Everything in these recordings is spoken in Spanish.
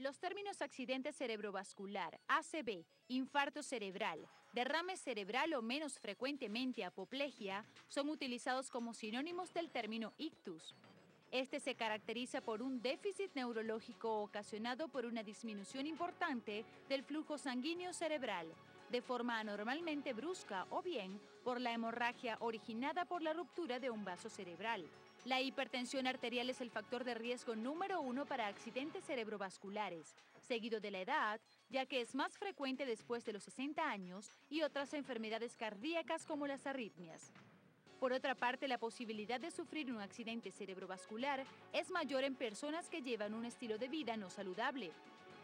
Los términos accidente cerebrovascular, ACV, infarto cerebral, derrame cerebral o menos frecuentemente apoplejía son utilizados como sinónimos del término ictus. Este se caracteriza por un déficit neurológico ocasionado por una disminución importante del flujo sanguíneo cerebral, de forma anormalmente brusca o bien por la hemorragia originada por la ruptura de un vaso cerebral. La hipertensión arterial es el factor de riesgo número 1 para accidentes cerebrovasculares, seguido de la edad, ya que es más frecuente después de los 60 años y otras enfermedades cardíacas como las arritmias. Por otra parte, la posibilidad de sufrir un accidente cerebrovascular es mayor en personas que llevan un estilo de vida no saludable.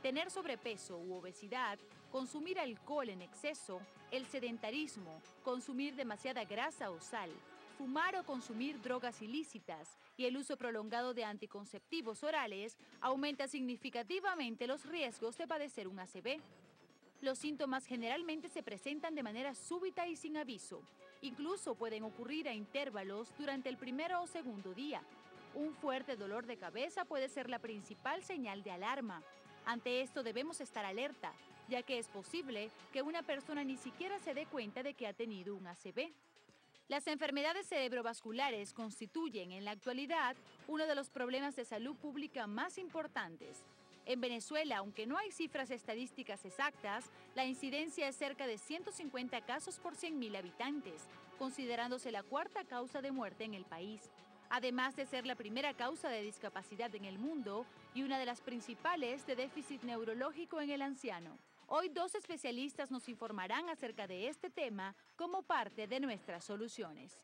Tener sobrepeso u obesidad, consumir alcohol en exceso, el sedentarismo, consumir demasiada grasa o sal, fumar o consumir drogas ilícitas y el uso prolongado de anticonceptivos orales aumenta significativamente los riesgos de padecer un ACV. Los síntomas generalmente se presentan de manera súbita y sin aviso. Incluso pueden ocurrir a intervalos durante el primero o segundo día. Un fuerte dolor de cabeza puede ser la principal señal de alarma. Ante esto debemos estar alerta, ya que es posible que una persona ni siquiera se dé cuenta de que ha tenido un ACV. Las enfermedades cerebrovasculares constituyen en la actualidad uno de los problemas de salud pública más importantes. En Venezuela, aunque no hay cifras estadísticas exactas, la incidencia es cerca de 150 casos por 100.000 habitantes, considerándose la cuarta causa de muerte en el país. Además de ser la primera causa de discapacidad en el mundo y una de las principales de déficit neurológico en el anciano. Hoy 2 especialistas nos informarán acerca de este tema como parte de nuestras soluciones.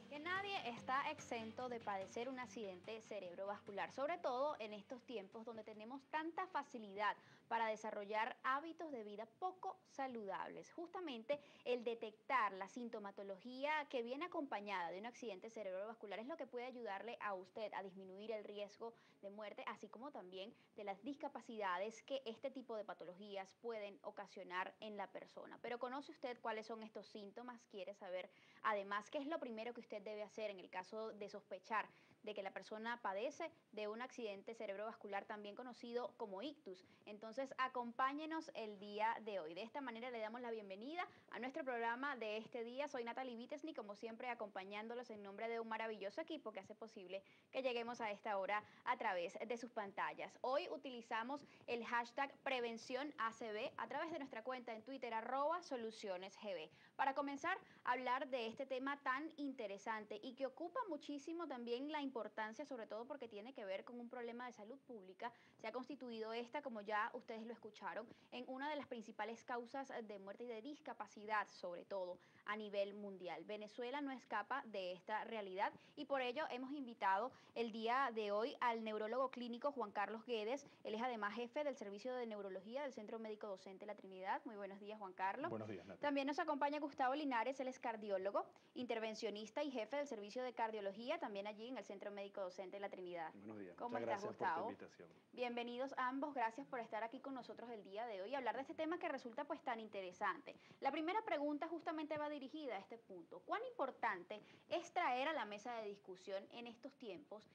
Que nadie está exento de padecer un accidente cerebrovascular, sobre todo en estos tiempos donde tenemos tanta facilidad para desarrollar hábitos de vida poco saludables. Justamente el detectar la sintomatología que viene acompañada de un accidente cerebrovascular es lo que puede ayudarle a usted a disminuir el riesgo de muerte, así como también de las discapacidades que este tipo de patologías pueden ocasionar en la persona. Pero ¿conoce usted cuáles son estos síntomas? ¿Quiere saber además qué es lo primero que usted debe hacer en el caso de sospechar de que la persona padece de un accidente cerebrovascular, también conocido como ictus? Entonces, acompáñenos el día de hoy. De esta manera le damos la bienvenida a nuestro programa de este día. Soy Natalie Vitesny, como siempre, acompañándolos en nombre de un maravilloso equipo que hace posible que lleguemos a esta hora a través de sus pantallas. Hoy utilizamos el hashtag Prevención ACV a través de nuestra cuenta en Twitter, @solucionesgb. Para comenzar a hablar de este tema tan interesante y que ocupa muchísimo también la importancia, sobre todo porque tiene que ver con un problema de salud pública. Se ha constituido esta, como ya ustedes lo escucharon, en una de las principales causas de muerte y de discapacidad, sobre todo a nivel mundial. Venezuela no escapa de esta realidad y por ello hemos invitado el día de hoy al neurólogo clínico Juan Carlos Guedes. Él es además jefe del Servicio de Neurología del Centro Médico Docente La Trinidad. Muy buenos días, Juan Carlos. Buenos días, Natalie. También nos acompaña Gustavo Linares, él es cardiólogo, intervencionista y jefe del Servicio de Cardiología, también allí en el Centro Médico Docente de La Trinidad. Buenos días. ¿Cómo Muchas estás, gracias Gustavo? por tu invitación. Bienvenidos ambos, gracias por estar aquí con nosotros el día de hoy y hablar de este tema que resulta pues tan interesante. La primera pregunta justamente va dirigida a este punto. ¿Cuán importante es traer a la mesa de discusión en estos tiempos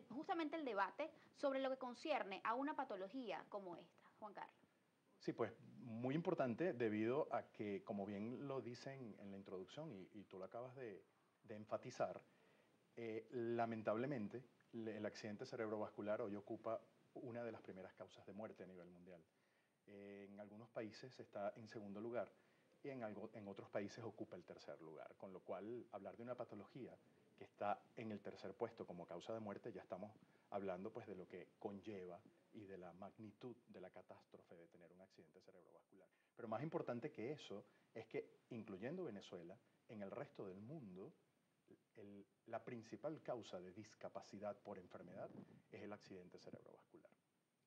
justamente el debate sobre lo que concierne a una patología como esta? Juan Carlos. Sí, pues muy importante debido a que, como bien lo dicen en la introducción y tú lo acabas de enfatizar, lamentablemente el accidente cerebrovascular hoy ocupa una de las primeras causas de muerte a nivel mundial. En algunos países está en segundo lugar y en otros países ocupa el tercer lugar, con lo cual hablar de una patología que está en el tercer puesto como causa de muerte, ya estamos hablando pues de lo que conlleva y de la magnitud de la catástrofe de tener un accidente cerebrovascular. Pero más importante que eso es que, incluyendo Venezuela, en el resto del mundo, la principal causa de discapacidad por enfermedad es el accidente cerebrovascular.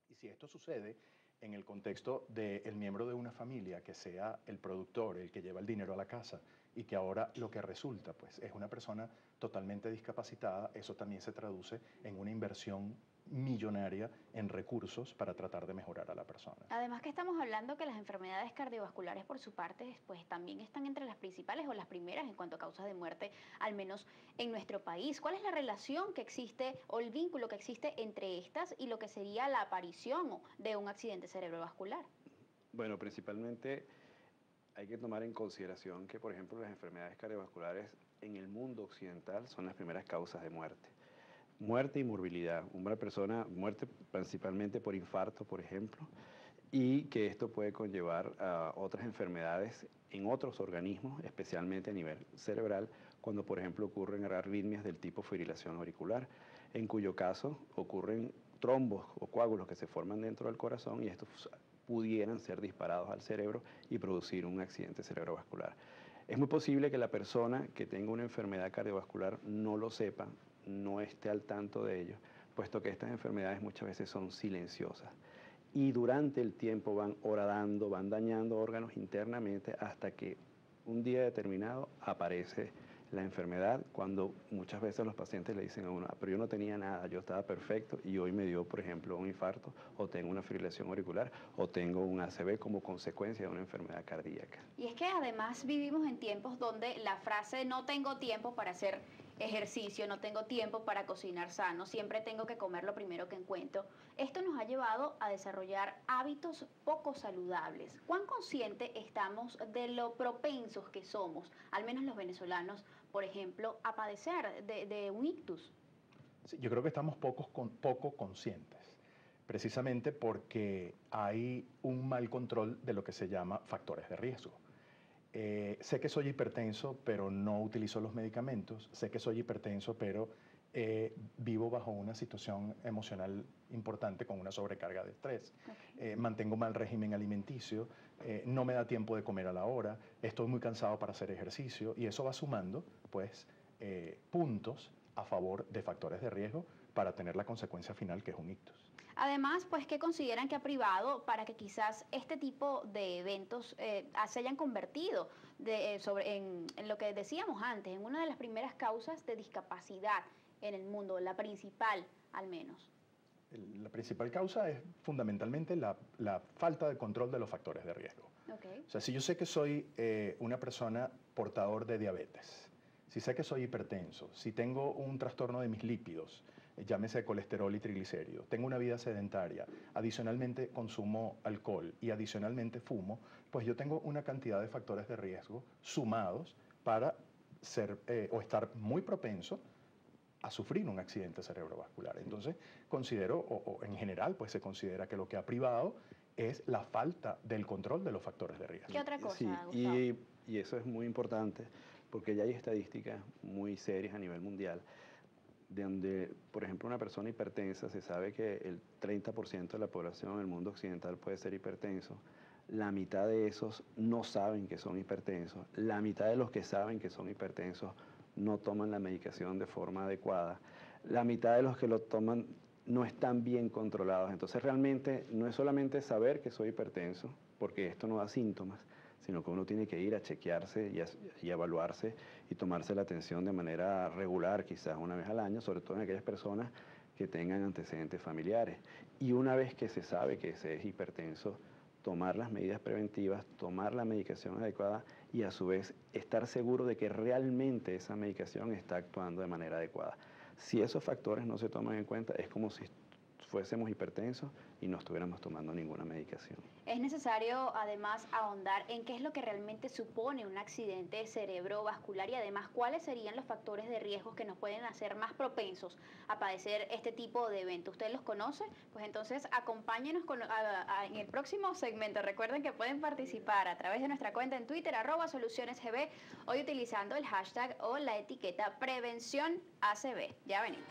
Y si esto sucede en el contexto del miembro de una familia que sea el productor, el que lleva el dinero a la casa y que ahora lo que resulta pues es una persona totalmente discapacitada. Eso también se traduce en una inversión millonaria en recursos para tratar de mejorar a la persona. Además que estamos hablando que las enfermedades cardiovasculares por su parte pues también están entre las principales o las primeras en cuanto a causas de muerte, al menos en nuestro país. ¿Cuál es la relación que existe o el vínculo que existe entre estas y lo que sería la aparición de un accidente cerebrovascular? Bueno, principalmente hay que tomar en consideración que, por ejemplo, las enfermedades cardiovasculares en el mundo occidental son las primeras causas de muerte. Muerte y morbilidad. Una persona muerte principalmente por infarto, por ejemplo, y que esto puede conllevar a otras enfermedades en otros organismos, especialmente a nivel cerebral, cuando, por ejemplo, ocurren arritmias del tipo fibrilación auricular, en cuyo caso ocurren trombos o coágulos que se forman dentro del corazón y estos pudieran ser disparados al cerebro y producir un accidente cerebrovascular. Es muy posible que la persona que tenga una enfermedad cardiovascular no lo sepa, no esté al tanto de ello, puesto que estas enfermedades muchas veces son silenciosas y durante el tiempo van horadando, van dañando órganos internamente hasta que un día determinado aparece la enfermedad, cuando muchas veces los pacientes le dicen a uno, pero yo no tenía nada, yo estaba perfecto y hoy me dio, por ejemplo, un infarto o tengo una fibrilación auricular o tengo un ACV como consecuencia de una enfermedad cardíaca. Y es que además vivimos en tiempos donde la frase no tengo tiempo para hacer ejercicio, no tengo tiempo para cocinar sano, siempre tengo que comer lo primero que encuentro. Esto nos ha llevado a desarrollar hábitos poco saludables. ¿Cuán conscientes estamos de lo propensos que somos, al menos los venezolanos, por ejemplo, a padecer de un ictus? Sí, yo creo que estamos poco conscientes, precisamente porque hay un mal control de lo que se llama factores de riesgo. Sé que soy hipertenso, pero no utilizo los medicamentos. Sé que soy hipertenso, pero vivo bajo una situación emocional importante con una sobrecarga de estrés. Okay. Mantengo mal régimen alimenticio, no me da tiempo de comer a la hora, estoy muy cansado para hacer ejercicio y eso va sumando pues, puntos a favor de factores de riesgo para tener la consecuencia final que es un ictus. Además, pues, ¿qué consideran que ha privado para que quizás este tipo de eventos se hayan convertido en lo que decíamos antes, en una de las primeras causas de discapacidad en el mundo, la principal al menos? La principal causa es fundamentalmente la falta de control de los factores de riesgo. Okay. O sea, si yo sé que soy una persona portador de diabetes, si sé que soy hipertenso, si tengo un trastorno de mis lípidos, llámese colesterol y triglicéridos, tengo una vida sedentaria, adicionalmente consumo alcohol y adicionalmente fumo, pues yo tengo una cantidad de factores de riesgo sumados para ser o estar muy propenso a sufrir un accidente cerebrovascular. Entonces, considero, o en general, pues se considera que lo que ha privado es la falta del control de los factores de riesgo. ¿Qué otra cosa, Sí, Gustavo? y eso es muy importante porque ya hay estadísticas muy serias a nivel mundial donde, por ejemplo, una persona hipertensa, se sabe que el 30% de la población en el mundo occidental puede ser hipertenso. La mitad de esos no saben que son hipertensos. La mitad de los que saben que son hipertensos no toman la medicación de forma adecuada. La mitad de los que lo toman no están bien controlados. Entonces, realmente no es solamente saber que soy hipertenso, porque esto no da síntomas, sino que uno tiene que ir a chequearse y a evaluarse y tomarse la atención de manera regular, quizás una vez al año, sobre todo en aquellas personas que tengan antecedentes familiares. Y una vez que se sabe que se es hipertenso, tomar las medidas preventivas, tomar la medicación adecuada y a su vez estar seguro de que realmente esa medicación está actuando de manera adecuada. Si esos factores no se toman en cuenta, es como si fuésemos hipertensos y no estuviéramos tomando ninguna medicación. Es necesario además ahondar en qué es lo que realmente supone un accidente cerebrovascular y además cuáles serían los factores de riesgo que nos pueden hacer más propensos a padecer este tipo de eventos. ¿Usted los conoce? Pues entonces acompáñenos en el próximo segmento. Recuerden que pueden participar a través de nuestra cuenta en Twitter, @solucionesgb, hoy utilizando el hashtag o la etiqueta PrevenciónACV. Ya venimos.